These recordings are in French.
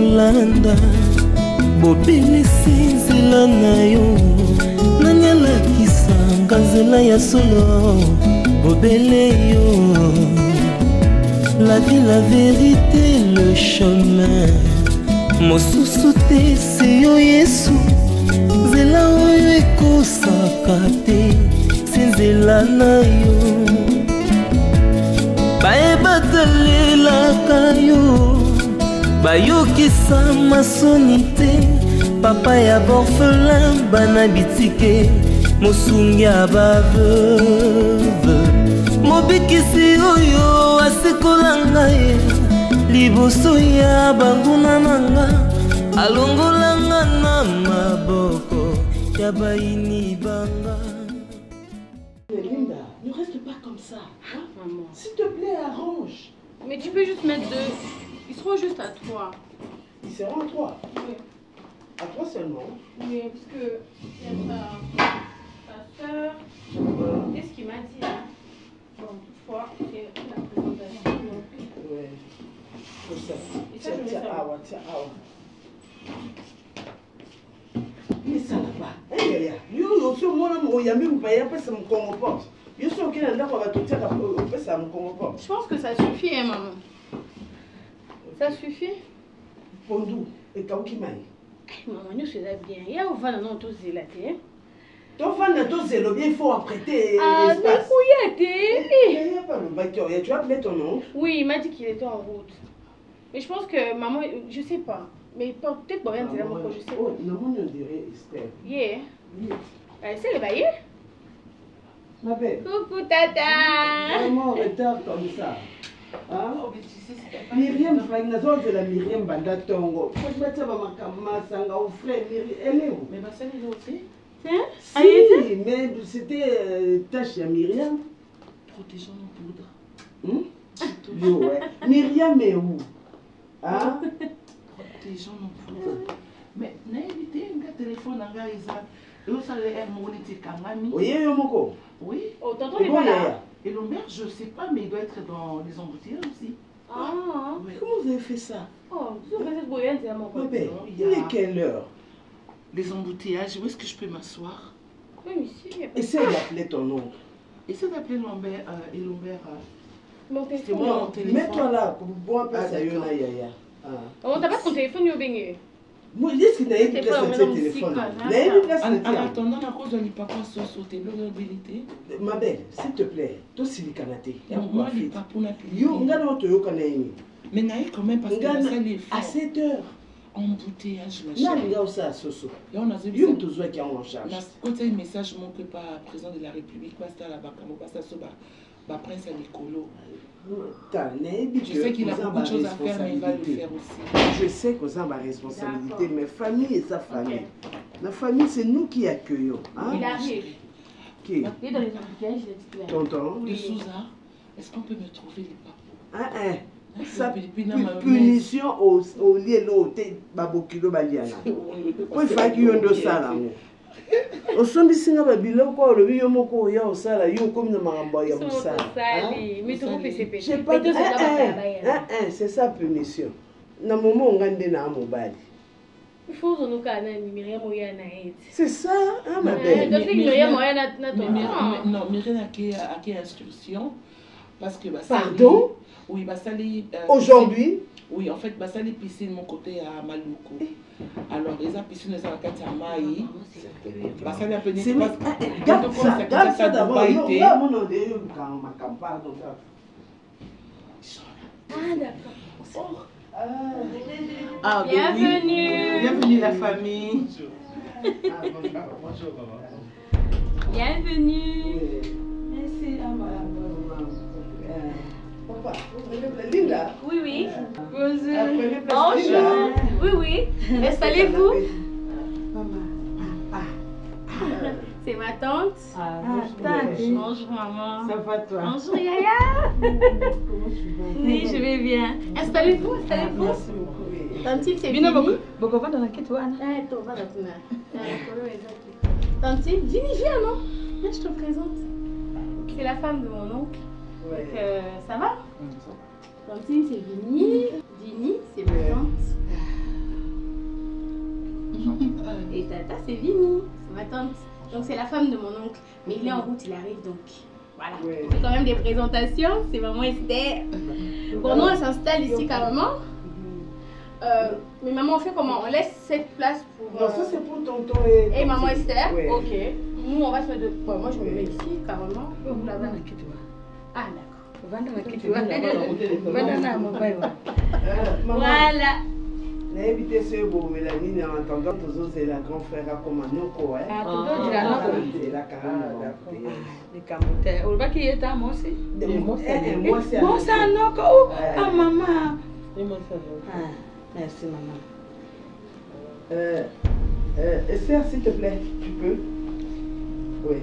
Yolanda bobelisi nzela na yo nani alakisanga nzela ya solo bobele yo la vie la vérité le chemin mosusu te se yo Yesu nzela oyo ekosaka te se nzela na yo bayebatalelaka yo bayokisa masoni te papa ya borphelin bana bitike mosungi ya baveuve mobikisi oyo asekolanga ye liboso ya banguna nanga alongolanga na maboko ya baini banga. Linda, ne reste pas comme ça, hein? Maman. S'il te plaît, arrange. Mais tu peux juste mettre deux. Ils seront juste à 3. Ils seront à 3? Oui. À 3 seulement? Oui, parce que il y a ta soeur. Qu'est-ce qu'il m'a dit hein? Bon, toutefois, c'est la présentation. Oui. Comme ça. Et ça, je mets ça. Tiens, mais ça là-bas. Hey, yo, sur moi, il y a même pas, il y a pas ça me comporte. Yo, sur qui là, on va tout dire, on fait ça me comporte. Je pense que ça suffit, hein, maman. Ça suffit? Pondou, et Kauki Maï. Maman, nous sommes bien. Il y a où va non tous zélatés. Ton fan de tous zélo bien, il faut apprêter. Ah, mais couillaté. Il n'y a pas le bateau. Tu as appelé ton nom? Oui, il m'a dit qu'il était en route. Mais je pense que maman, je sais pas. Mais peut-être pour rien, c'est là, je sais pas. Oh, non, on dirait Esther. Yeah. Oui. C'est le baillet? Ma belle. Coucou, tata. Vraiment en retard comme ça. Hein? Myriam, de la Myriam Bandatongo. Faut que je mette ma sanga au frère. Elle est où? Mais ma soeur est là aussi. Hein? Si, mais c'était tâche à Myriam. Protégeons nos Hein? poudres. Yo, ouais. Myriam est où? Hein? Protégeons nos poudres. Mais n'a évité un téléphone à Gaïsa. Et où ça l'est monité Kangami? Oui, Yomoko. Oui. Oh, tonton n'est pas là. Et Lombert, je sais pas, mais il doit être dans les embouteillages aussi. Ah. Mais comment vous avez fait ça? Oh, vous avez cette bouillante, c'est à mon Ma belle, il il y a- est quelle heure? Les embouteillages, où est-ce que je peux m'asseoir? Oui, ici. Essaye d'appeler ton oncle. Essaie d'appeler Lombert et Lombert. Mon C'est téléphone. moi mon téléphone. Mets-toi là pour boire un peu Ah, ça d'accord. yaya. Oh, t'as pas ton téléphone, yo bengue. Moi, dis qu'il n'a pas C'est pas de vraiment téléphone. si Il n'a pas de place En de attendant, à cause de l'hypapa sauté, l'habilité. Ma belle, s'il te plaît, toi c'est le canapé. Moi, l'hypapa n'a Yo, on a notre yo canapé. mais naïe quand même parce que la salle est à forte. 7 heures. Embouteillage, ma Non, chérie. il y a aussi à Soso. Là, on a vu Yo, tout ça qui est en charge. la côté message mon que pas président de la République passe à la Bakamo passe à Soba prince à Nicolo. Je sais qu'il a beaucoup de choses à faire mais il va le faire aussi. Je sais qu'on a ma responsabilité, mais famille et sa famille. La famille, c'est nous qui accueillons. Hein? Il arrive. Qui? Il est dans les embouteillages, il est titulaire. Tonton? De Souza, est-ce qu'on peut me trouver les papos? Ça, punition au lieu de babokilo baliana. Oui, il faut qu'il y ait de ça là. Au sommet, si on a biloko, le vieux moko, il y a au sala, il y a comme de maramba, il y a au sala. Mais tout le PCP. Je sais pas. C'est ça punition. Na moment on gagne na mobile. Il faut que nous canons Myriam Moyana. C'est ça, hein, ma belle. Non, Myriam a quelle instruction parce que pardon? Oui, Bassali. Aujourd'hui? Oui, en fait, Bassali piscine mon côté à Maluku. Alors, les piscines sont à Katamaï. Bassali a peu c'est garde ça d'abord. Là, mon nom de ma campagne. Ah, d'accord. Ah, bienvenue. Bienvenue la famille. Bonjour, maman. Bienvenue. Merci à ma papa, Linda. Oui, oui. Bonjour. Bonjour. Oui, oui. Installez-vous. C'est ma tante. Bonjour maman. Ça va toi? Bonjour Yaya. Oui, je vais bien. Installez-vous, installez-vous. Merci beaucoup. Tanti, c'est fini. Tanti, Dini, viens, non? Viens, je te présente. C'est la femme de mon oncle. Ouais. Ça va? Tanti, c'est Dini. Dini, c'est ma tante. Et Tata, c'est Vini, c'est ma tante. Donc c'est la femme de mon oncle. Mais il est en route, il arrive donc. Voilà. Ouais. On fait quand même des présentations. C'est maman Esther. Bon, nous, on s'installe ici carrément. Mais maman, on fait comment? On laisse cette place pour... Non, ça c'est pour tonton et maman Esther. Ouais. Ok. Nous, on va se mettre de... Bon, moi, je me mets ici carrément. Là-bas. Ah, d'accord. Voilà. N'invitez ce beau Mélanie en entendant toujours c'est la grand frère à Komanoko. Ah, tout le monde C'est la carrière. Les Cambotais. On va qui est à moi aussi. Moi c'est Moi c'est un Noko. Ah maman. Merci maman. Esther, s'il te plaît, tu peux? Oui.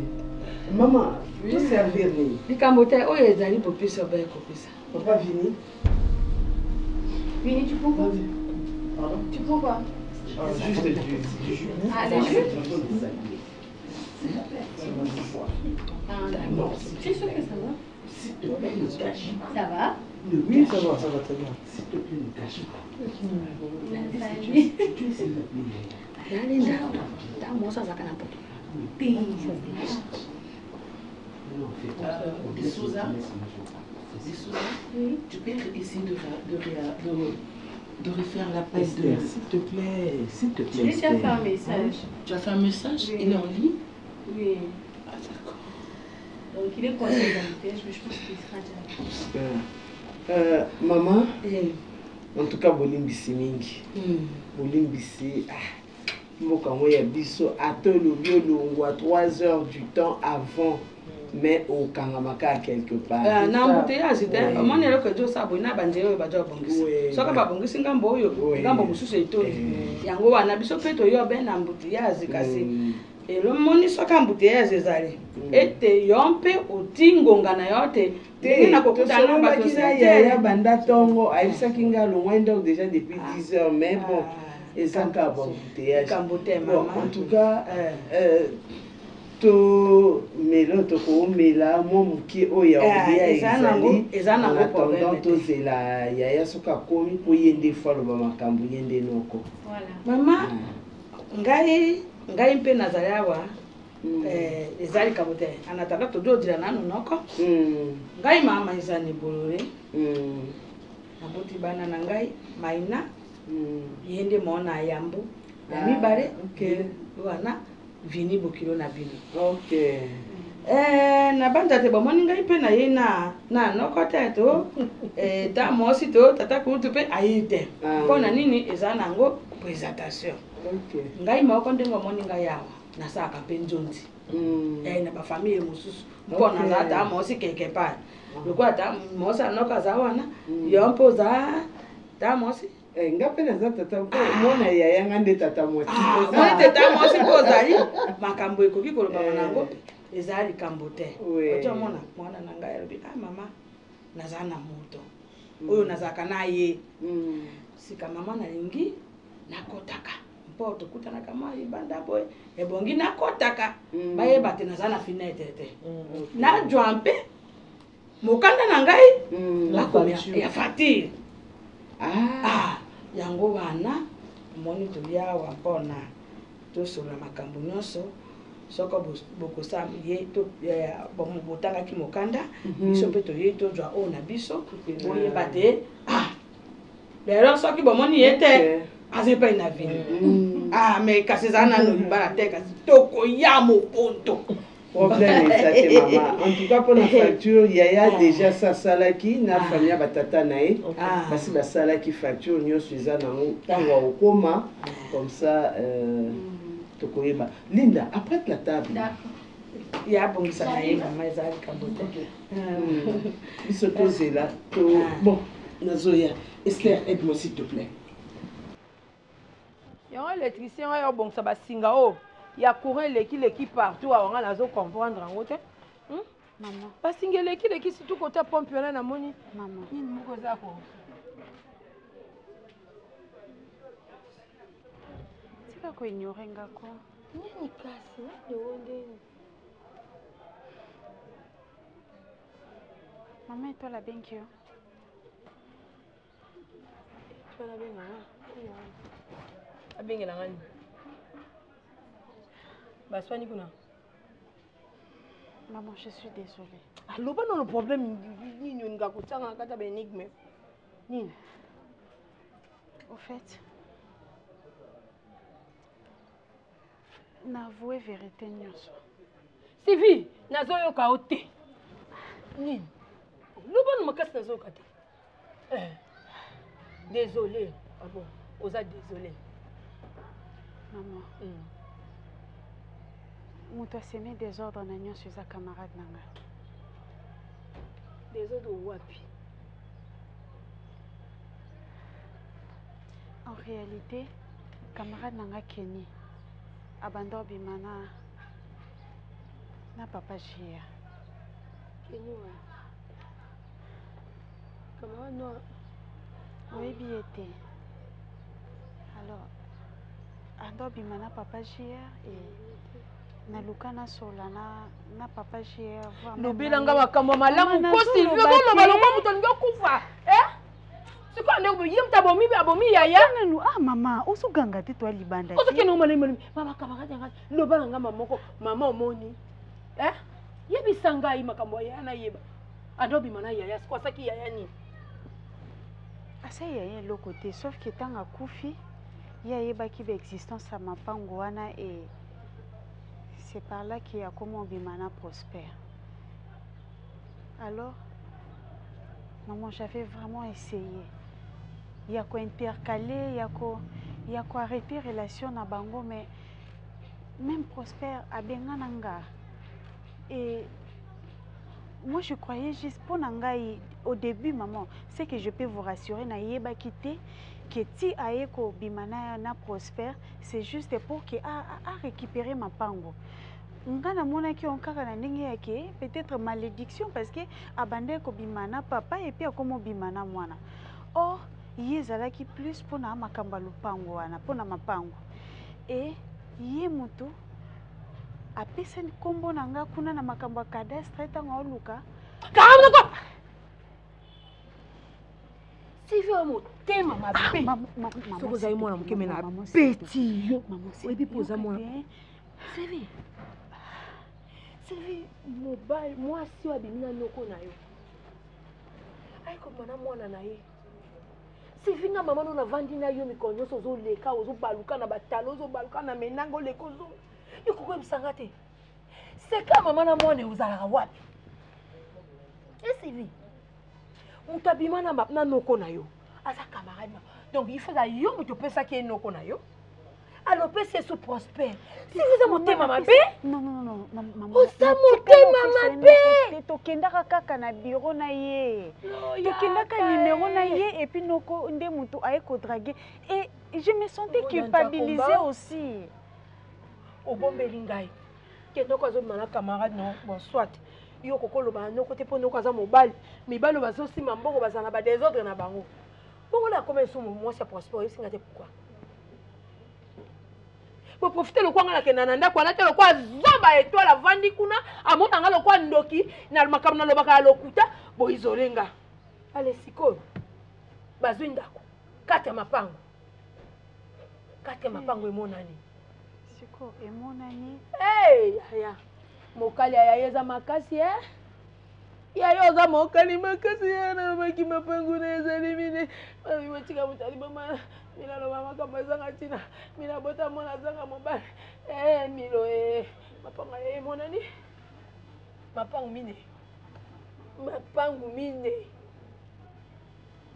Maman, tu servir ni? Les Cambotais, oh ils allaient pour plus ça. Papa Vini. Vini, tu prends quoi? Pardon? Tu prends quoi? Juste du jus. Ah, le jus? Tu es sûr que ça va? S'il te plaît, ne cache pas. Ça va? Oui, ça va très bien. S'il te plaît, ne cache pas. Tu es s'il te plaît. Linda, t'as moi ça n'a pas. Des Souza, Oui. tu peux essayer de refaire la peine Esther, de... s'il te plaît, s'il te plaît. Je vais déjà Esther. faire un message. Tu as fait un message? Oui. Il est en ligne? Oui. Ah d'accord. Donc il est conseiller d'embouteillage, mais je pense qu'il sera déjà. Maman, en tout cas, bolimbisi mingi. Bolimbisi, mboka ya biso atolo biolongo à 3 heures du temps avant, mais au Kangamaka quelque part. Na embouteillage te omoni eloko ezo sabo na banzela oyo bazo babongisa soki babongisi ngambo oyo ngambo mosusu etondi yango wana biso mpe toyobe na embouteillage kasi elomoni soki embouteillage ezali ete yo mpe oti ngonga na yo te ndenge na kokutana bato ya banda tongo ayebisaki nga longwa déjà depuis 10 heures, mais bon ezaka embouteillage. Bon, en tout cas to melo to ko mela mo muki oya odia ezali en attendant tozela yaya soka komi po yende falo ba makambo yende noko. Voilà. Mama ngai mpe nazali awa ezali Cambotais anataka tozodila nano noko ngai mama ezali bolole nabuti bana na ngai maina yende mona yambu ya mibale wana Vini bokilo na bino. Ok. Na banda te bomoni ngai pe na ye na noko te to ta mosi to tata kutu pe aite. Pona nini eza nango présentation. Ok. Ngai moko ndengo moni ngai yawa na saka pe nzondi. Na ba famille mususu. Pona za ta mosi quelque part. Lokwa ta mosi anoka za wana yompo za ta mosi ngape na za tata mona yaya ngande tata mosi. Moni tata mosi pozali makambo ekoki koloba nango ezali Cambotais. Ojo mona na ngai lobi mama nazana moto oyo nazaka na ye sika mama na lingi nakotaka mpo tokutana kama ibanda boy ebongi nakotaka bayeba te nazana fenêtre te na jwampe mokanda na ngai la ya fatire yango wana moni tuliawa mpona tosola makambo nyonso soko bokosa ye to botangaki mokanda biso mpe toye tozwa oyo na biso boyeba te lelo soki bomoni ye te aza epai na vini mais kasi eza nano libala te kasi tokoya moponto. Problème est ça, maman. En tout cas, pour la facture, il y a déjà ça salaki na famille batata nae. Parce que la salaki facture nyo suiza nango tangwa okoma comme ça tokoyeba. Linda, après la table. D'accord. Il y a bon ça nae maman ezali Cambotais. Biso tozela to bon nazoya. Esther, aide-moi s'il te plaît. Yon électricien oyo bon ça ba singa o. Il y a courant l'équipe partout on a nazo comprendre en route. Maman. Ba singa l'équipe surtout côté pompe là na moni. Maman. Ni moko zako. Tika ko ignorer ngako. Nini kasi de wonde. Maman et toi la benki yo. Toi la benga. La benga la ngani. baswani kuna. Maman, je suis désolée. Alors, pas le problème, ni on a coûté un cas d'énigme. Ni. Au fait, n'avouez vérité nyonso. Sylvie, nazo yo kaote. Ni. Le bon me casse nazo kate. Désolé. Ah bon, osa désolé. Maman. Moto a semé des ordres na nyonso za camarade nanga. Des ordres wapi? En réalité, camarade nanga Kenny abandon bimana na papa Jia. Kenny ouais. Camarade non. Oui, bien été. Alors, ando bimana papa Jia et na lukana solana na papa Jia vraiment. Lobelanga makambo malamu ko Sylvie ko balongo muto ngo kufa. C'est quoi ndo yim tabomi abomi yaya? Non ah maman, osuganga te toi libanda. Osuke no mali mama camarade nga lobalanga mamoko mama omoni. Yebisanga yi makambo ya na yeba. Ando bimana yaya kwa saki yaya ni. Asa yaya le côté sauf que tanga kufi yaya baki ba existence à mapango wana et c'est par là qu'il y a comment bimana prospère. Alors maman, j'avais vraiment essayé. Il y a quoi intercaler, il y a quoi arrêter relation na bango, mais même Prosper a bengananga. Et moi je croyais juste pour nangai au début maman, c'est que je peux vous rassurer na yeba quitter que ti aeko bimana na Prosper, c'est juste pour que a récupérer ma pango. Ngana mona ki onkaka na ndenge yake peut-être malédiction parce que abandé ko bimana papa et puis akomo bimana mwana. Or yezalaki plus pona makamba lupango wana pona mapango. Et ye mutu apesa kombo nanga kuna na makamba cadastre tanga oluka. Kamu ko. Sylvie mo tema mabe. Maman, soko zai mwana mukeme na petit. Maman, c'est bi poza mwana. Sylvie. Sylvie, mobile, moi si wa bimina noko na yo. Ai ko mwana mwana na ye. Sylvie nga mama no na vandi na yo mikonyo so zo leka ozo baluka na batalo zo baluka na menango leko zo. Yo ko bisanga te. C'est ka mama na mwana uzala wapi? Sylvie. Mutabima na noko na yo. Asa camarade. Donc il faut la yo muto pesa ki noko na yo. Alors, c'est sous prospère. Si vous avez monté ma bé? Non, maman. Vous avez monté ma bé? Tokendaka kaka na bureau na ye. Tokendaka numéro na ye et puis noko nde mutu aeko draguer. Et je me sentais culpabilisée aussi. Au bon belingai. Kendo ko zo mana camarade non bon soit. Yo kokolo ba noko te po noko za mobile. Mibalo bazo sima mboko bazana ba désordre na bango. Bongo na comme sous moi c'est prospère, c'est pourquoi. Pour profiter le coin na kenana kwa na te le kwa zoba étoile la vandi kuna amona nga le kwa ndoki na makamna lo baka lokuta bo izolenga ale siko bazwinda ko kata mapango emonani siko emonani ya mokali ya yeza makasi ya yoza mokali makasi ya na maki mapango na ezalimine matika mutali mama mina lo mama kama zanga tina mina bota mona zanga mobile milo mapanga monani mapango mine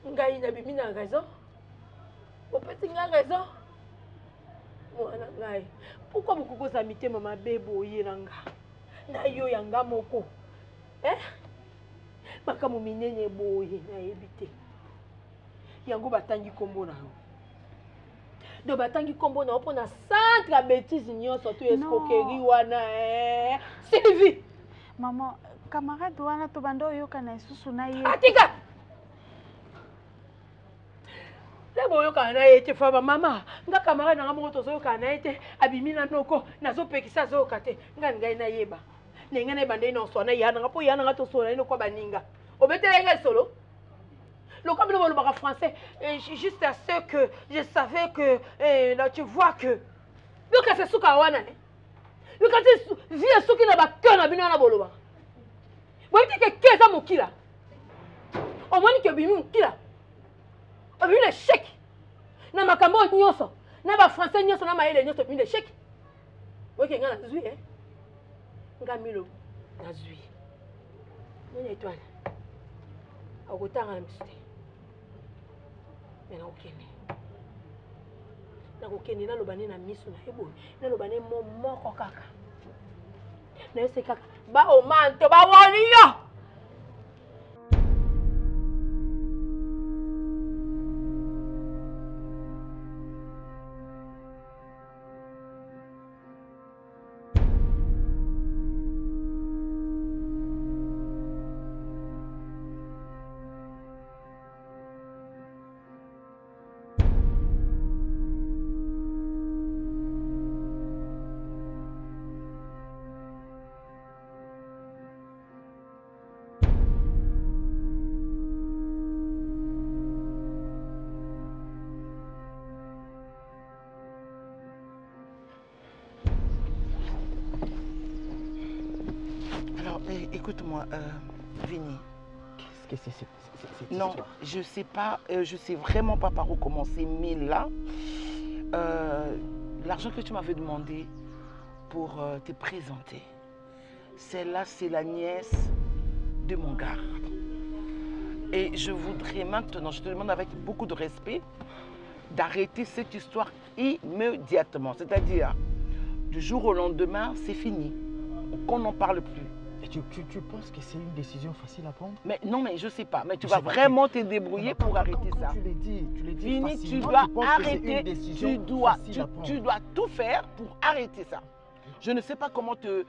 ngai na bimina raison opeti nga raison mwana ngai pourquoi beaucoup koza mitema mabebo oyelanga na yo yanga moko makambo minene boye nayebi te yango batangi kombo na yo do batangi kombo na opo na centre ya bêtise nyonso to escroquerie wana Sylvie maman camarade wana to bando yoka na isusu na ye atika lebo yoka na ye te fama mama nga camarade nga moko tozo yoka na ye te abimina noko nazo pekisa zo yoka te ngai na yeba nenga na bande na sona yana nga po yana nga to sona ino kwa baninga obetela nga solo. Le comme le parle français, juste à ce que je savais que là tu vois que donc c'est ce qu'on a Bikati vie soki na bakyo na bino na boloba. Boyite ke keza mokila. Omoni ke bimi mokila. Obimi le chèque. Na makambo nyonso. Na ba français nyonso na mayele nyonso bimi le chèque. Boyike nga na zui Nga milo na zui. Nini étoile. Akotanga na misute. Mais na okene. Na kokende na lobane na misu na eboy. Na lobane moko kaka. Na yose kaka. Ba o manto ba woni yo. Écoute-moi, Vini. Qu'est-ce que c'est Non, je sais pas, je sais vraiment pas par où commencer, mais là, l'argent que tu m'avais demandé pour te présenter, celle-là, c'est la nièce de mon garde. Et je voudrais maintenant, je te demande avec beaucoup de respect, d'arrêter cette histoire immédiatement. C'est-à-dire, du jour au lendemain, c'est fini. Qu'on n'en parle plus. Et tu penses que c'est une décision facile à prendre? Mais non, mais je sais pas. Mais tu vas vraiment te débrouiller pour arrêter ça. Tu l'as dit Fini, tu facilement, dois penses arrêter. Que c'est une Tu dois tout faire pour arrêter ça. Je ne sais pas comment te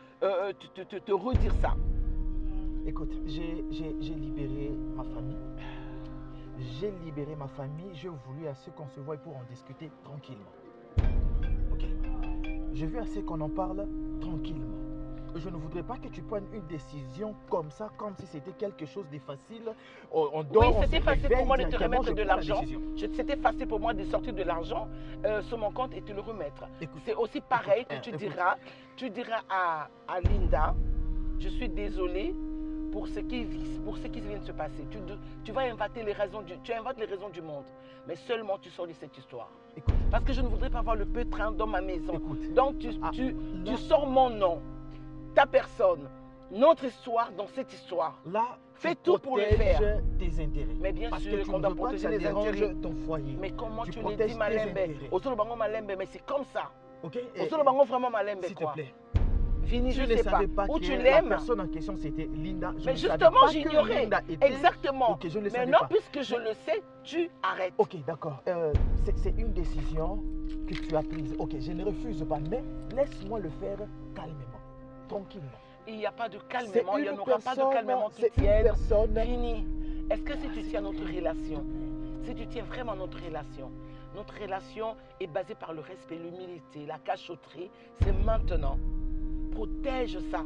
redire ça. Écoute, j'ai libéré ma famille. J'ai libéré ma famille. J'ai voulu assez qu'on se voie pour en discuter tranquillement. Ok. Je veux assez qu'on en parle tranquillement. Je ne voudrais pas que tu prennes une décision comme ça, comme si c'était quelque chose de facile. Oui, c'était facile pour moi de te remettre de l'argent. C'était facile pour moi de sortir de l'argent sur mon compte et te le remettre. C'est aussi pareil que tu diras à Linda, je suis désolée pour ce qui vient de se passer. Tu vas inventer les raisons tu inventes les raisons du monde, mais seulement tu sors de cette histoire. Écoute. Parce que je ne voudrais pas avoir le pétrin dans ma maison. Écoute. Donc tu sors mon nom, ta personne, notre histoire dans cette histoire. Là, fais tout pour le faire. Tes intérêts. Mais bien parce sûr que qu'on doit protéger les intérêts. Ton foyer. Mais comment tu le protèges dis, Malembe? Au solo bango Malembe, mais c'est comme ça. Ok. Au solo bango vraiment Malembe, s'il quoi. te plaît. Fini, je ne sais pas. Où tu La l'aimes? personne en question, c'était Linda. Mais justement, j'ignorais. Exactement. Okay, je ne mais savais non, pas. puisque je le sais, tu arrêtes. Ok, d'accord. C'est une décision que tu as prise. Ok, je ne refuse pas, mais laisse-moi le faire calmement, tranquillement. Il n'y a pas de calmement, il n'y aura pas de calmement qui tienne. tienne. Personne. Fini. Est-ce que si tu tiens notre relation, si tu tiens vraiment notre relation est basée par le respect, l'humilité, la cachotterie, c'est maintenant. Protège ça.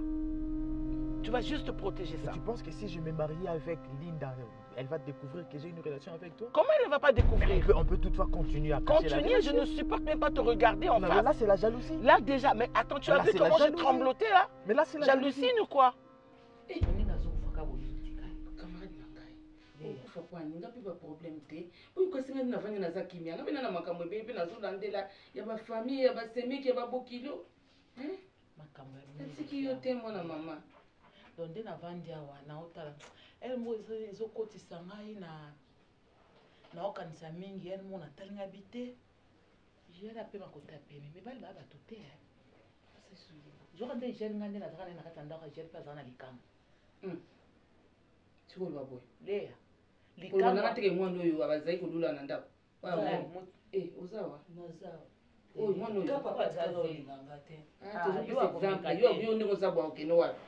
Tu vas juste protéger ça. Et tu penses que si je me marie avec Linda, elle va découvrir que j'ai une relation avec toi? Comment elle ne va pas découvrir? On peut toutefois continuer à cacher la relation. Je ne supporte même pas te regarder en face. Là, c'est la jalousie. Là déjà, mais attends, tu as vu comment j'ai trembloté là? Mais là, c'est la jalousie ou quoi? problème te oyo kosinga navandi naza kimia nga pena na makambo ebele mpe nazolandela ya bafamille ya basemeki ya babokilo makambo atiki yo te mwana mama donc nde navandi awa naotala ele mo ezokotisa ngai naokanisa mingi ele mo natalinga bi te jela mpe makota peme mibali baya bato te zoka nde jele ngai nde nazaka nde na kati ya ndako ya jele mpe azaka na likambo sikoyo baboye leya likambo teke mwana oyo abazali kolula na ndako ozawa oyo mwana oyo papa azali olinganga te yo ndenge oza bwa okende wapi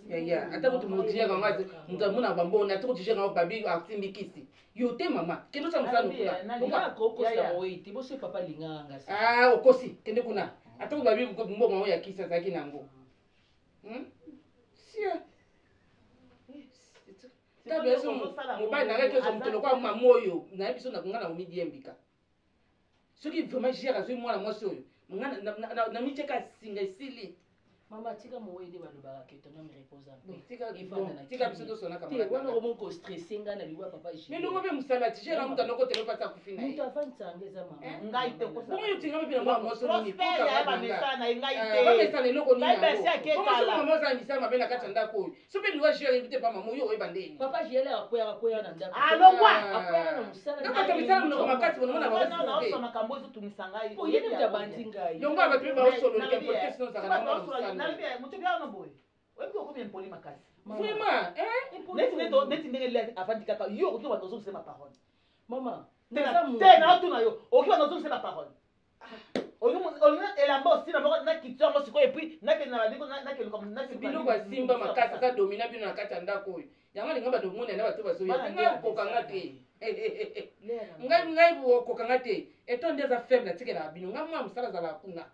yaya ata kuti motijeka ngo mutu amona bambona ata kutijeka ngo babi asimbi kisi yo te mama kende osala mosala okosi kende kuna ata kuti babi mbongo ngo ya kisi azalaki nango sia tabeso mobali nangaki ozo moto lokwa mama oyo nayebi so nakonga na omidi yembika soki vraiment jere azwi mwana mwasi oyo na micheka singa esili mama tika moyede balobaka ke tonga me repose tika biso tosona wana komoko stresse nga na liwa papa milongo mpe mosala ti gera mutu anokotelo mpasi akufi na ye mutu afandisanga eza mama ngai te bongo yo tinga mpe na mwa moso nini bamesana na ye ngai te bamesana eloko nini kala mama oza misala mabe na kati ya ndako oyo so mpe liwa gere yebi te pa mama oyo oyeba ndeni papa jiele akweyaka na ndako alongwa akweyaka na mosala nakota misala monoko makasi bonamona baosa makambo ezotumisa ngai oyede mutu abandi ngai yongo abato mpe baosolo kempolite sino ozaka na mwana mosala moto byana boye oyebi okomi empoli makasi vraiment neti ndenge avandi kaka yo okoki bato ozongisa ma parole mama te naotuna yo okoki bato ozongisa ma parole olinga elamba osila moko nakiti yango sikoyo epuis biloko asimba makasi aka domina bino na kati ya ndako oyo yango alinga bato monena bato bazoya ngai okokanga te ngai okokanga te eto nde eza faible atikelaka bino ngai mwa mosala azalaka kuna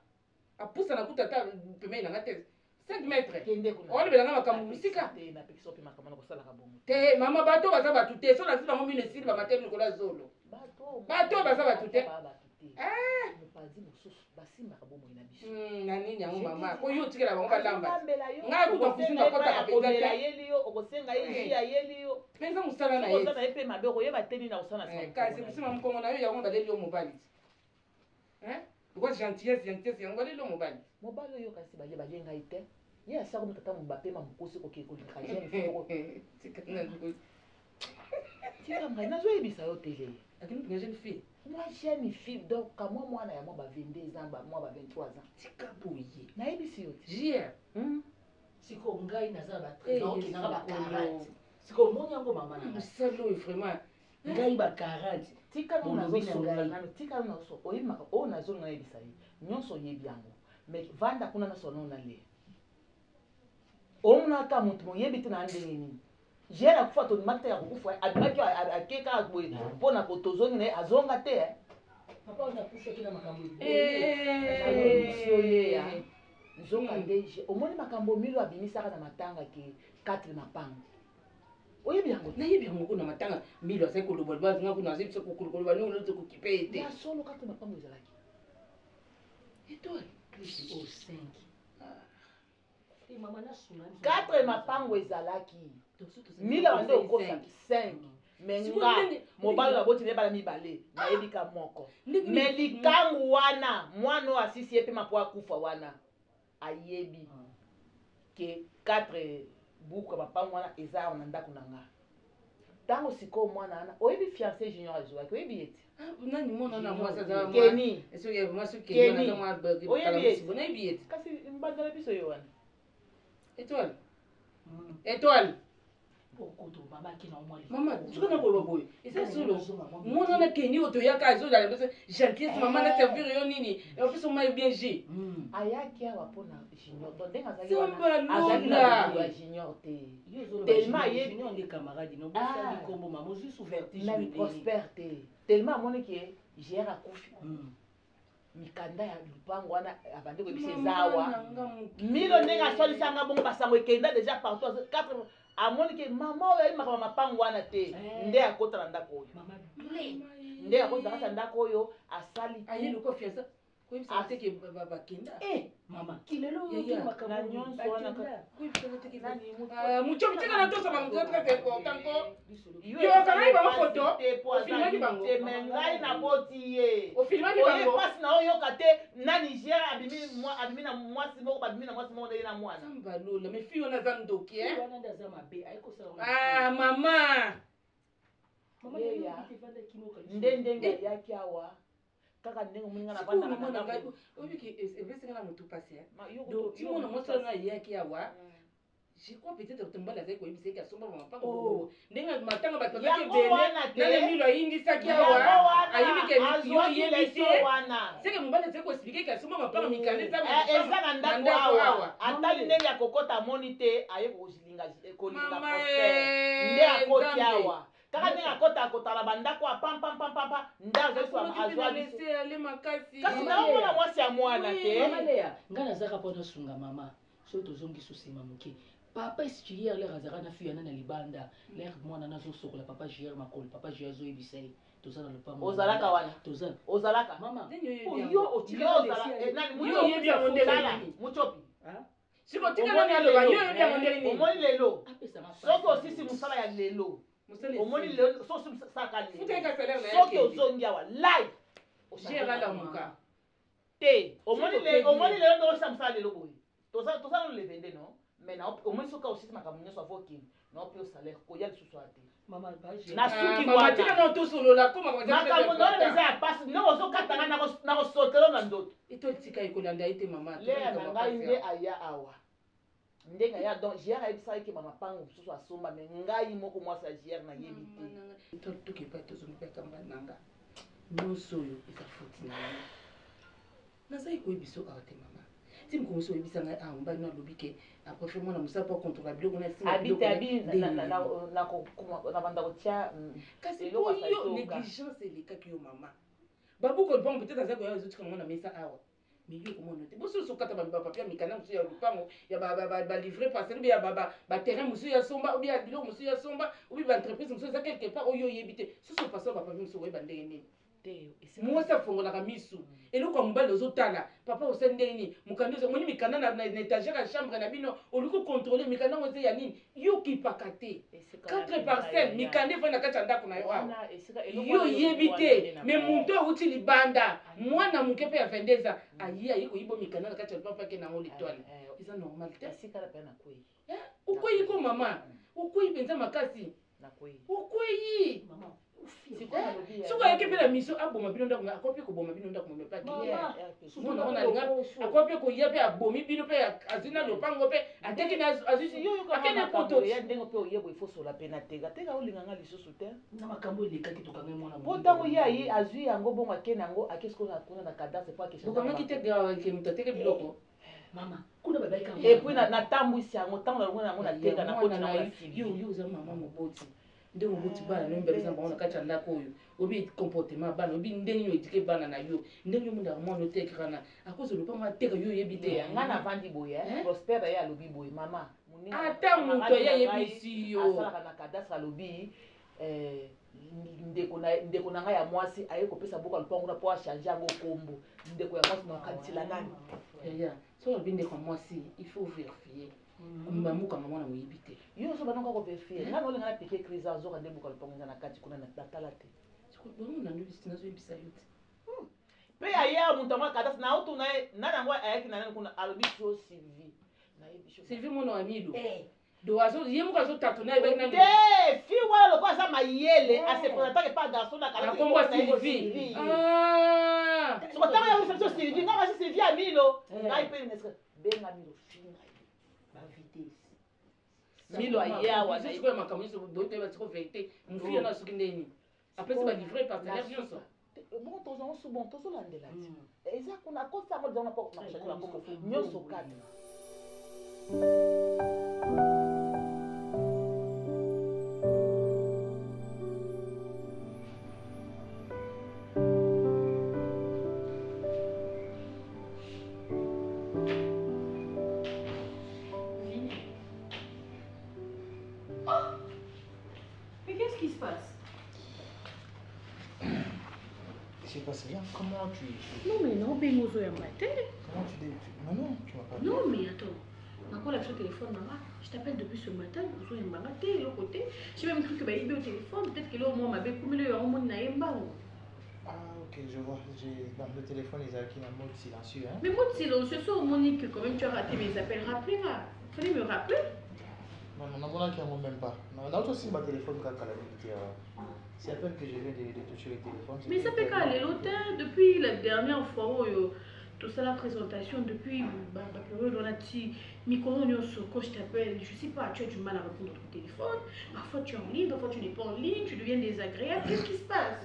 apusa na kuta ata pemei nanga te 5 mètres olobelanga makambo mosika te mama bato baza batu te so nasi bango mino esili bamatemi likolo ya zolo bato baza batu te na nini yango mama po yo otikela bango balamba ngai kuta kusunga kotaka mpenza mosala na yekasi kosima mokongo na yo yango baleli yo mobali lokwa gentillesse yango baleli yo mobali mobali oyo kasi balie ngai te ye asaka motata mobapema mokosi okoki kolika tika ngai nazoyebisa yo tele akini jeune fille moi jeune fille donc kamwa mwana ya mwa ba 22 ans mwa ba 23 ans tika boye nayebisi yo jie siko ngai naza ba 13 ans okendaka ba 40 siko omoni yango mama na mosala oyo vraiment ngai ba 40 tika nazo oyebimaka oyo nazonga nayebisa ye nyonso oyebi yango mais vanda kuna nasono na le omuna ata motu moyebi te na ndenge nini jere akufa tondimaki te ya kokufa abimaki akeka boye mpona tozongi na ye azonga te papa onakufaki na makambo oyeya nzoka nde omoni makambo milo abimisaka na matanga ke 4 mapango oyebi yango nayebi yango kuna matanga milo azali kolobaloba zinga kuna azali biso kokoloba ndenge olozi kokipe ete ya solo 4 mapango ezalaki étoile plus au 5 mama na suna 4 mapango ezalaki mila wande okosaki 5 menga mobali na boti nebala mibale nayebika moko me likangu wana mwana oyo asisi ye mpe mapo akufa wana ayebi ke 4 buku ya mapango wana eza awa na ndako na nga ntango sikoyo mwana wana oyebi fiancé junior azwaki oyebi ye ti nani mwana na mwasi aza keni oyebi ye ti kasi mbandala biso yo wana étoile étoile mama sukana koloba boye eza solo mwana na keni oyo toyaka azozala biso gentillesse mama na servir yo nini opiso mai bien g ayaki awa mpona junior to ndenge azali na junior te tellement ayebi même prospère te tellement amoni ke gere akufi mikanda ya lupango wana abandi koyebisa eza awa milo ndenge asolisanga bongo basango ekenda déjà partout 4 amoni ke mama oyo ayebimaka mapango wana te nde akota na ndako oyo nde akota kati ya ndako oyo asali ateke bakenda mama kilelo na nyonso wana mucho bitika na tosa bangotanko yokangai bango foto ofilmaki bango ngai naboti ye ofilmaki bango oye pasi na oyoka te na niger abimi na mwasi moko babimi na mwasi moko ndenge na mwana sambalola me fi wana aza ndoki mama nde ndenge yaki awa kaka ndenge moninga na banda na ngai oyiki evesinga na motu pasi donc imona mwasi wana yaki awa je crois peut-être que mbala zai koyebisa eke asomba mapango ndenge matanga bato bazaki ebele nana milo ayindisaki awa ayebike oyebisi seke mobali azai koexplike eke asomba mapango mikanda eza na ndako awa atali ndenge ya kokota amoni te aye kolinga prospère nde akoti awa kaka ndenge akota bandako apampampampa nde azwale makasi kasi naomona mwasi ya mwana te ngai nazaka mpona sunga mama soki tozongi susima moke papa esi hier lere azalaka na fiyana na libanda lere mwana nazosokola papa jr makolo papa jr azoyebisa ye toza na lopango ozalaka wana toza ozalaka mama yo otili muchopi sikotika nani aloba yo yebi yango ndenge nini omoni lelo soki osisi mosala ya lelo omoni lelo soki osaka lelo soki ozongi awa live géralamuka te omoni lelo nde osisa mosala lelo boye toza no leve nde no mais omoni soki osisi makambo nyonso avokini naopi o salaire koya lisusu ate nasuki wanamakambo nano eza ya pasi ndenge ozokatanga nakosotelo na ndoto etotika ekolanda ete mama leya na ngai nde aya awa ndenge aya donc gr ayebisaka eke mama pango mosusu asomba me ngai moko mwasi ya gr nayebi te tokepa tozongi mpe akamba nanga nyonso oyo eza foti na ngai nazali koyebiso awa te mama ti mokomosi oyebisa ngai a mobali no alobi ke apréfere mwana mosala po acontrola biloko na banda kotia kasi po yo négligence elekaki yo mama babuko lupango peut-être aza koya ezotika mwana mesa awa mais yo komona te bososo okata bapapie ya mikanda mosusu ya lupango ya balivre parcelle obi ya baterrain mosusu ya somba obi ya biloko mosusu ya somba obi baentreprise mosusu eza quelque part oyo oyebi te soso paso bapapie mosusu oyeba ndenge nini mwasi afongolaka misu eloko ya mobali ozotala papa osali ndenge nini mokanda omoni mikanda na étagere ya chambre na bino oluki ocontrole mikanda ngo eza ya nini yo okipaka te 4 parcelle mikanda efai na kati ya ndako na yo awa yo oyebi te me moto awuti libanda mwana moke mpe ya 22 ans aye aye koyiba mikanda na kati ya lupapa ake nango litoile eza normal te okwei ko mama okwei mpenza makasi okwei soki ayeke mpe na miso aboma bino ndako akoki mpe koboma bino ndako mome pakiomona ngo nalinga akoki mpe koya mpe abomi bino mpe azwi na lopango mpe ateki akende pototi ndenge mpe oyeba ifosola mpe na tega tega olinganga lisusu te na makambo elekaki tokangai mwana po ntango ye ayi azwi yango bongo akende yango akesikoa kuna na kadase po akesokangaki te moto ateke biloko mama kuna babaika epuis natambwisi yango ntango nalongo yango na tega na koti na yo oza mama moboti ndenge oboti bana no mbeleza bango na kati ya ndako oyo obi comportement bana obi ndenge yo etike bana na yo ndenge yo munda mwana otekaka na akozo lopango ateka yo oyebi te nga navandi boye prospère ye alobi boye mama ata moto ayebisi yo asalaka na kadastre alobi ndeko na ngai ya mwasi aye kopesa boka lopango na po achange yango kombo ndeko ya mwasi nakalisila nani soki alobi ndeko ya mwasi il faut vérifier mamukanga mwana moyebi te yo so bananga koverifie nga naolenga na pike crise azoka nde boka lopango eza na kati kuna natala te bongo nazoyebisa yo te mpe aye moto yango akadasi na otuna ye nani yango ayaki na nani kuna alobi so sylvie sylvie mwana wa milo ye moko azotatu na yebaki te fi wana loko aza mayele asepresentake pa garçon nakombo ya sylvie sokotanga yango so sylvie nga basi sylvie ya milo ngai mpe neske benga milo finga milo ayeawaikoya makambo nyonso botoyeba siko verité mofi yana soki ndeni apesi balivre partenaire nyonso bon tozango su bon tozolandela ti eza kuna akosi yango dizango na kombo nyonso kati Comment tu... Non mais non, ben nous sommes matin. Comment tu dis? Non, tu m'as pas dit. Non mais attends. Encore la sur téléphone, maman. Je t'appelle depuis ce matin. Nous sommes matin, de l'autre côté. J'ai même cru que bah il au téléphone. Peut-être que là au moins m'avait comme le au monde naïmba. Ah ok, je vois. Dans le téléphone ils avaient un mode silencieux. Hein? Mais mode silencieux, ça Monique, quand même tu as raté mes appels. Rappelez-moi. Fallait me rappeler. Non, non, non, même pas. Non, là aussi ma téléphone quand elle a dit. C'est à peine que je viens de toucher le téléphone. Mais ça fait qu'à l'hôtel, depuis la dernière fois où tout ça, la présentation, depuis la période où on a dit, quand je t'appelle, je sais pas, tu as du mal à répondre au téléphone. Parfois tu es en ligne, parfois tu n'es pas en ligne, tu deviens désagréable. Qu'est-ce qui se passe?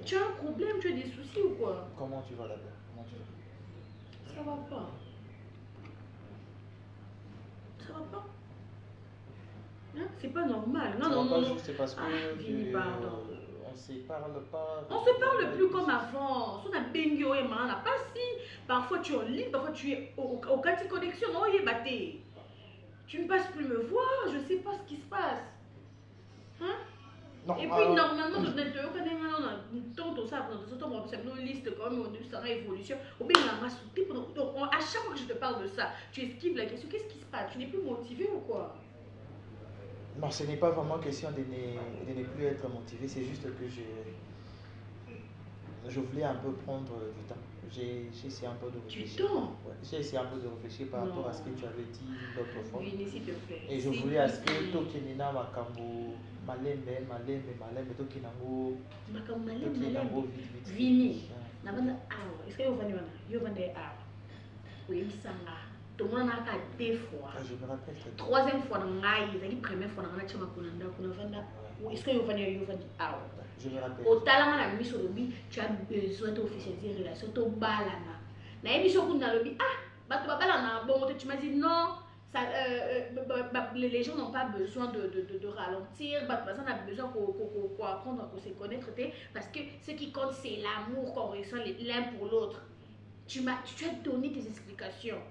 Tu as un problème, tu as des soucis ou quoi? Comment tu vas d'abord? Comment tu vas? Ça va pas. Ça va pas. C'est pas normal. Non, non, non. C'est parce que se parle pas. On se parle plus comme avant. On a bengio et man, pas si. Parfois tu es en ligne, parfois tu es au cas de connexion. Non, il est batté. Tu ne passes plus me voir, je sais pas ce qui se passe. Hein? Non, et puis normalement, je ne te reconnais pas. Tout ça, c'est une liste quand même, on a évolution. Donc à chaque fois que je te parle de ça, tu esquives la question. Qu'est-ce qui se passe? Tu n'es plus motivé ou quoi? Non, ce n'est pas vraiment question de ne plus être motivé, c'est juste que je voulais un peu prendre du temps. J'ai essayé un peu de réfléchir. Du temps? Ouais, j'ai essayé un peu de réfléchir par rapport à ce que tu avais dit l'autre fois. Oui, s'il te plaît. Et je voulais à ce que Tokenina Makambo, Malembe, Tokenango, vite. Vini. Est-ce que vous venez à oui, ça tout le monde a deux fois. Je me rappelle. Troisième fois, la première fois, on a est-ce que vous venez à je me rappelle. Au talent, on a mis sur le but, tu as besoin d'officialiser les relations, tu as balana. Na émission qu'on a le but, bon, tu m'as dit non, ça, les gens n'ont pas besoin de ralentir, on a besoin qu'on apprendre à se connaître, parce que ce qui compte, c'est l'amour qu'on ressent l'un pour l'autre. Tu as donné tes explications.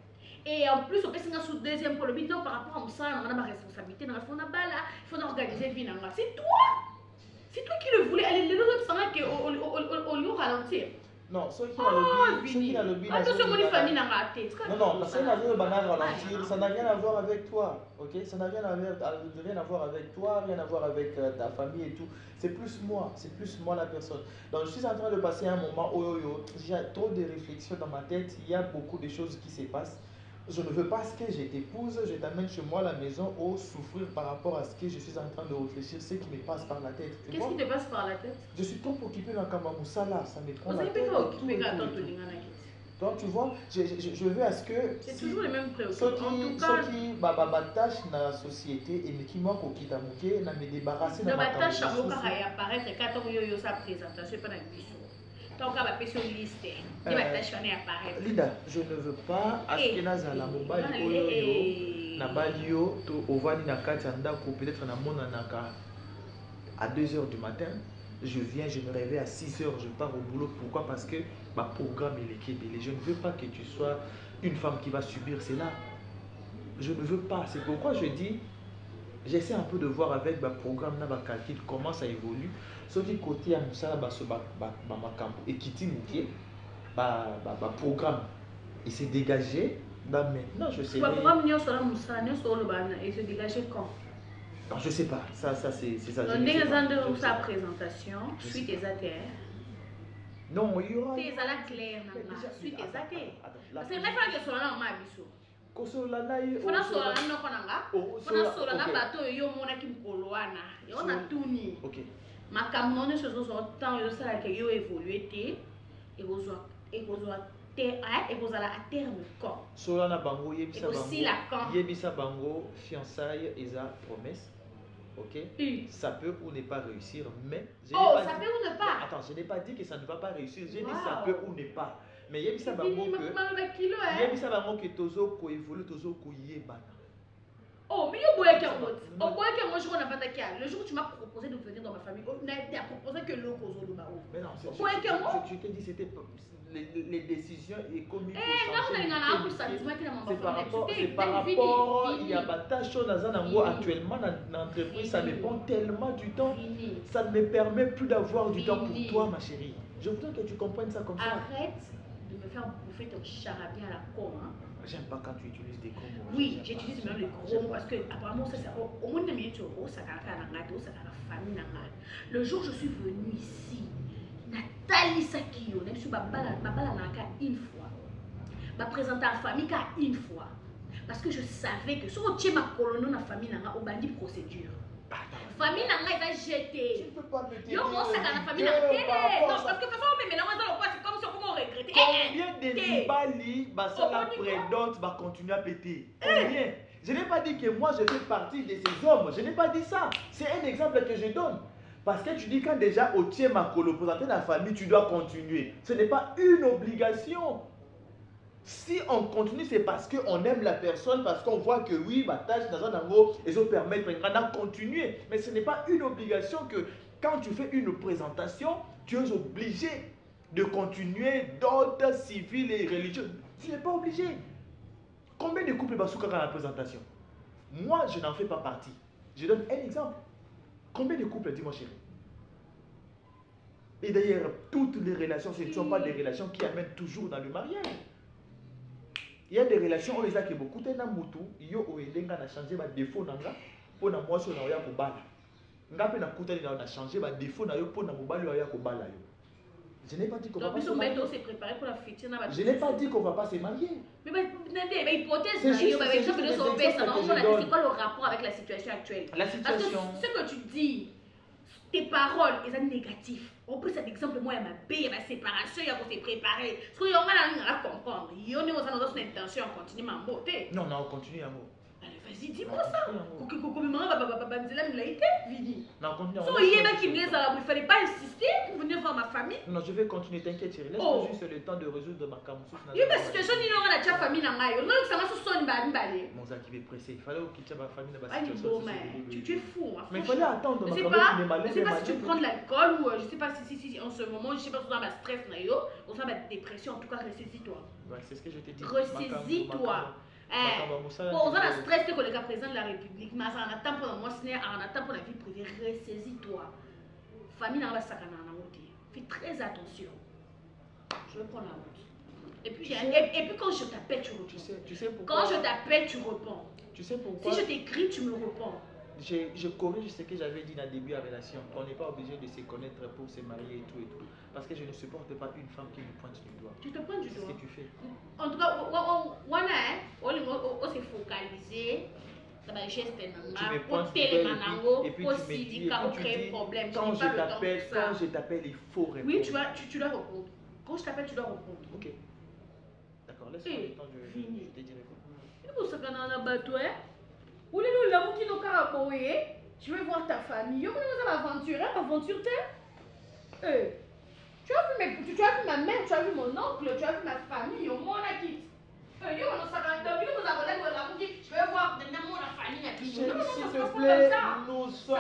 Et en plus, on peut se sur deuxième pour le but, non, par rapport à ça, on a ma responsabilité, il faut organiser vie. C'est toi! C'est toi qui le voulais. Elle est là, au lieu de ralentir. Non, ceux qui ont le but. Attention, mon famille n'a pas raté. Non, parce que ralentir, ça n'a rien à voir avec toi. Ok? Ça n'a rien à voir avec toi, rien à voir avec ta famille et tout. C'est plus moi la personne. Donc je suis en train de passer un moment où j'ai trop de réflexions dans ma tête. Il y a beaucoup de choses qui se passent. Je ne veux pas que je t'épouse, je t'amène chez moi à la maison ou souffrir par rapport à ce que je suis en train de réfléchir, ce qui me passe par la tête. Qu'est-ce qui te passe par la tête? Je suis trop occupé dans Kamamoussala, ça me prend la tête. Donc tu vois, je veux à ce que... C'est toujours les mêmes préoccupations. Ceux qui tâche dans la société et qui manquent au Kitamuke, na me débarrasser de ma tâche à moi car apparaître quand on yo sa présentation pas dans le biso. Donc on va passer sur liste. De ma tâche on apparaître. Linda, je ne veux pas askenaza la mobile oyo na balio to ovani na kati ndako peut-être na mona naka à 2h du matin. Je viens, je me réveille à 6h, je pars au boulot. Pourquoi? Parce que ma programme est l'équilibre. Je ne veux pas que tu sois une femme qui va subir cela. Je ne veux pas. C'est pourquoi je dis, j'essaie un peu de voir avec ma programme, ma calcul, comment ça évolue. Ce qui côté à Moussa, et qui programme, il s'est dégagé. Maintenant, je sais. Le programme il s'est dégagé quand? Non, je sais pas. Ça c'est ça. Dans des ans de sa présentation, suite tes ATR. Non, il y aura. Tes à la claire, suite tes ATR. Parce que là, il faut que ce soit là en mabiso. Kosolana yo. Fona sola na konanga. Fona sola na bato yo mona ki mkoloana. Yo na tuni. OK. Makamno ne chose so temps yo sala ke yo évoluer té et vous allez à terme quand. Solana bango yebisa bango. Aussi la quand. Yebisa bango fiançailles et sa promesse. OK? Ça peut ou ne pas réussir, mais ça peut ou ne pas. Attends, je n'ai pas dit que ça ne va pas réussir, j'ai dit ça peut ou ne pas. Mais yebisa bango que yebisa bango que tozo ko évolue tozo ko yebana. Oh, mais yo boya kermot. Oh boya kermot je connais pas ta kia. Le jour où tu m'as proposé de venir dans ma famille, on a proposé que l'eau cause le baou. Mais non, je t'ai dit c'était les décisions et comme c'est par rapport il y a des choses actuellement dans l'entreprise, ça me prend tellement du temps, ça ne me permet plus d'avoir du temps pour toi ma chérie. Je voudrais que tu comprennes ça comme ça. Arrête de me faire bouffer ton charabia à la com. J'aime pas quand tu utilises des gros mots. Oui, j'utilise même les gros mots parce que apparemment ça c'est au monde de au famille. Le jour où je suis venue ici, Nathalie Sakio, je suis une fois. Ma présenter à la famille une fois. Parce que je savais que si on tient ma colonne dans la famille, on a une procédure. Famille n'a pas jeté. Tu ne peux pas me dire. Yo, moi, ça dans la famille n'a pas. Non, parce que de toute façon, on met c'est comme si on regrettait. Combien de Libali, la prédante va continuer à péter? Combien? Je n'ai pas dit que moi je fais partie de ces hommes. Je n'ai pas dit ça. C'est un exemple que je donne. Parce que tu dis quand déjà au tien ma colo présenter la famille, tu dois continuer. Ce n'est pas une obligation. Si on continue, c'est parce qu'on aime la personne, parce qu'on voit que oui, tâche dans un angle, ils ont permis de continuer. Mais ce n'est pas une obligation que Quand tu fais une présentation, tu es obligé de continuer d'ordre civil et religieux. Tu n'es pas obligé. Combien de couples basouka dans la présentation? Moi, je n'en fais pas partie. Je donne un exemple. Combien de couples, dis-moi chérie? Et d'ailleurs, toutes les relations, ce ne sont pas des relations qui amènent toujours dans le mariage. Il y a des relations où les gens qui beaucoup de mutu, yo oelenga na changer ba défaut nanga, pour na moi sur na oya kobala. Ngape na kuta na changer ba défaut na yo pour na mobali oya kobala yo. Je n'ai pas dit qu'on va pas se marier. Je n'ai pas dit qu'on va pas se marier. Mais hypothèse, c'est quoi le rapport avec la situation actuelle? La situation. Parce que ce que tu dis, tes paroles, elles sont négatives. On peut cet exemple, moi, il y a ma paix, il y a ma séparation, il y a se préparer. Parce qu'il y a comprendre. Il y a une intention, on continue à beauté. Non, on continue à mot. Vas-y, dis-moi ça. Non, continue il fallait pas insister pour venir voir ma famille. Non, je vais continuer, t'inquiète, chérie. Laisse-moi juste le temps de résoudre ma camouflage. Il y a une situation, il y a une famille. Mon Zach, il est pressé. Il fallait qu'il y ait ma famille dans la situation. Tu es fou. Mais il fallait attendre. Je ne sais pas si tu prends de l'alcool ou je ne sais pas si en ce moment, je ne sais pas si tu as stress ou tu as dépression. En tout cas, ressaisis-toi. C'est ce que je t'ai dit. Ressaisis-toi. On a le stress que le président de la République, mais on attend pour moi, on attend pour la vie privée. Ressaisis-toi. Famille n'a pas ça. Fais très attention. Je vais prendre la route. Et puis quand je t'appelle, tu réponds. Tu sais pourquoi? Quand je t'appelle, tu réponds. Tu sais pourquoi? Si je t'écris, tu me réponds. Je corrige ce que j'avais dit dans le début de la relation. On n'est pas obligé de se connaître pour se marier et tout et tout. Parce que je ne supporte pas une femme qui me pointe du doigt. Tu te pointes du doigt? C'est ce que tu fais. En tout cas, on s'est focalisé dans la geste et puis tu me dis, quand je t'appelle, il faut répondre. Oui, tu dois répondre. Quand je t'appelle, tu dois répondre. Ok. D'accord, laisse-moi le temps, je te dirai quoi. Je vais voir ta famille. Aventure-toi. Tu as vu ma mère, tu as vu mon oncle, tu as vu ma famille, au moins on a quitté. Je vais voir la famille. S'il te plaît, nous sommes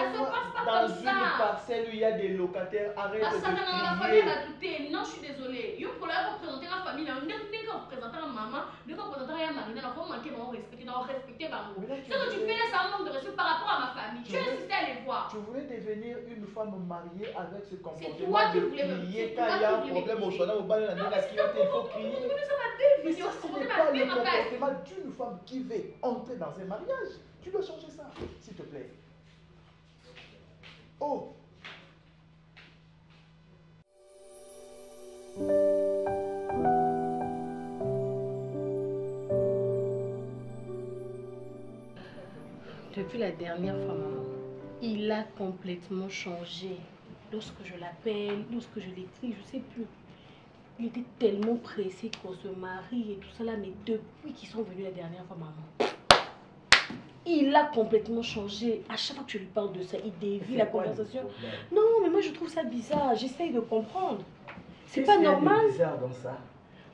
dans une parcelle où il y a des locataires. Arrête de crier. Non, je suis désolée. Je vais représenter la famille. Je vais représenter la maman. Je vais représenter la marine. Je vais manquer mon respect. Je vais respecter ma mère. Ce que tu fais là, c'est un manque de respect par rapport à ma famille. Tu as insisté à les voir. Tu voulais devenir une femme mariée avec ce comportement de crier quand il y a un problème au soir. Il faut crier. Mais ça, ce n'est pas le comportement d'une femme qui veut entrer dans un mariage. Tu dois changer ça, s'il te plaît. Oh! Depuis la dernière fois, maman, il a complètement changé. Lorsque je l'appelle, lorsque je l'écris, je ne sais plus. Il était tellement pressé qu'on se marie et tout ça là, mais depuis qu'ils sont venus la dernière fois, maman, il a complètement changé. À chaque fois que je lui parle de ça, il dévie la conversation. Non, mais moi je trouve ça bizarre. J'essaye de comprendre. C'est pas normal. C'est bizarre dans ça.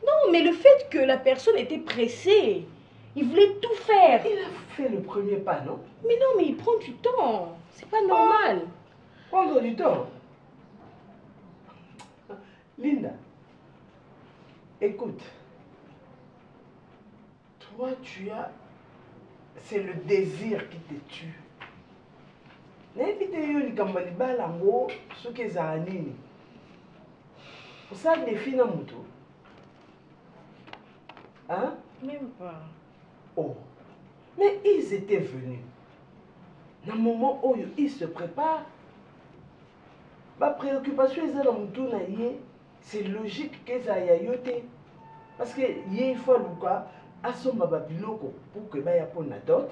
Non, mais le fait que la personne était pressée, il voulait tout faire. Il a fait le premier pas, non? Mais non, mais il prend du temps. C'est pas normal. Prendre du temps. Linda, écoute. Toi, tu as... C'est le désir qui te tue. N'invite yo ni kambali balango soki ezala nini. Osala défi na moto. Hein? Même pas. Oh. Mais ils étaient venus. Dans le moment où ils se préparent, ma préoccupation est dans moto na yé. C'est logique que ça y yote. Parce que il faut luka asomba babiloko pour que ba ya pona dot.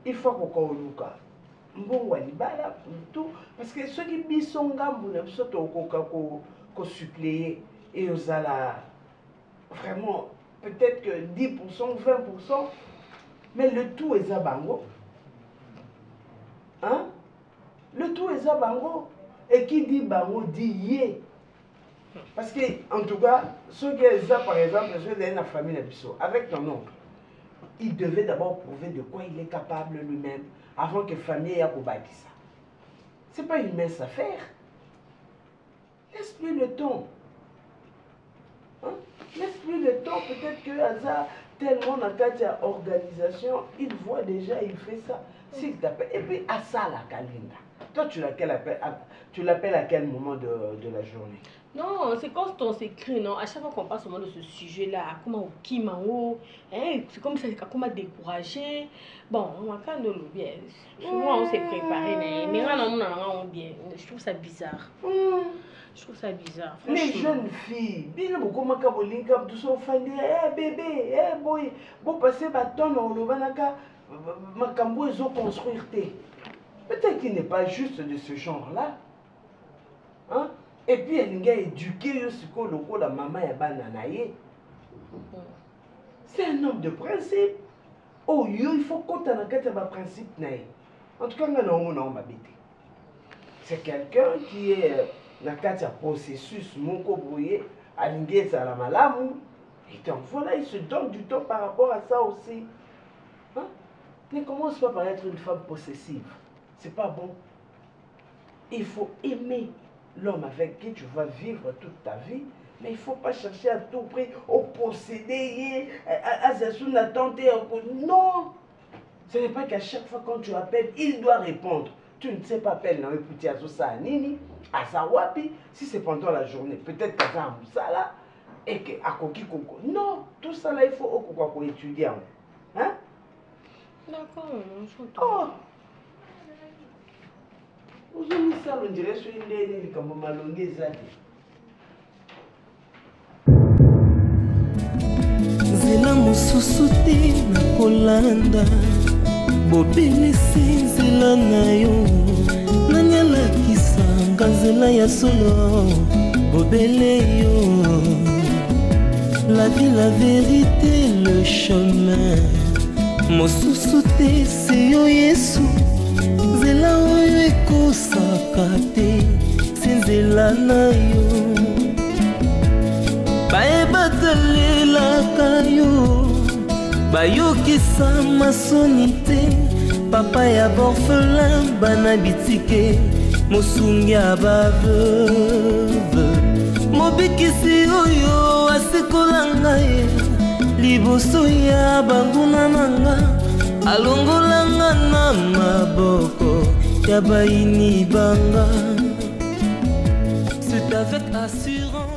Il faut qu'on luka. Mbongo libala tout parce que ceux qui bisonga mbuna biso to ko suppléer et aux ala vraiment peut-être que 10%, 20%, mais le tout est à bango. Hein? Le tout est à bango. Et qui dit bango dit yé. Parce que, en tout cas, ceux qui ont par exemple, ceux qui ont la famille avec ton oncle, il devait d'abord prouver de quoi il est capable lui-même avant que la famille ait ça. C'est pas une mince affaire. Laisse-lui le temps. Hein? Laisse-lui le temps. Peut-être que hasard, tellement dans ta organisation, il voit déjà, il fait ça. S'il t'appelle. Et puis, à ça, la Kalinda. Toi, tu l'appelles à quel moment de la journée? Non, c'est quand on s'écrit, non? À chaque fois qu'on passe au moment de ce sujet-là, comment qui m'a c'est comme ça, comment décourager. Bon, on va quand même bien. Souvent, on s'est préparé, mais on bien. Je trouve ça bizarre. Je trouve ça bizarre. Les jeunes filles, bien beaucoup de gens qui sont fan, bébé, boy, bon passer bâton, on le va makambo ils ont construit. Peut-être qu'il n'est pas juste de ce genre-là. Hein? Et puis, il y a éduqué la maman et bananaye. C'est un homme de principe. Oh, il faut qu'on ait un principe. En tout cas, c'est quelqu'un qui est dans un processus moko brouillé, à l'ingé à la malamu. Et donc voilà, il se donne du temps par rapport à ça aussi. Hein? Ne commence pas par être une femme possessive. C'est pas bon. Il faut aimer l'homme avec qui tu vas vivre toute ta vie, mais il ne faut pas chercher à tout prix au posséder, à tenter. Non! Ce n'est pas qu'à chaque fois quand tu appelles, il doit répondre. Tu ne sais pas appeler non écouter à ça à Nini, à Sawapi, si c'est pendant la journée, peut-être qu'à ça là, et qu'à Koki Koko. Non, tout ça là, il faut étudier. Hein? D'accord, oh! Aujourd'hui, ça, on dirait sur une ligne comme Malongé Zadi. Zela mosusu te na kolanda bobelisi nzela na yo nani alakisanga nzela ya solo bobele yo la vie, la vérité, le chemin mosusu te se yo Yesu nzela oyo ekosaka te se nzela na yo bayebatelelaka yo bayokisa masoni te papa ya borphelin bana bitike mosungi ya baveuve mobikisi oyo asikola ngai liboso ya banguna nanga alongolanga na maboko ya baini banga c'est avec assurance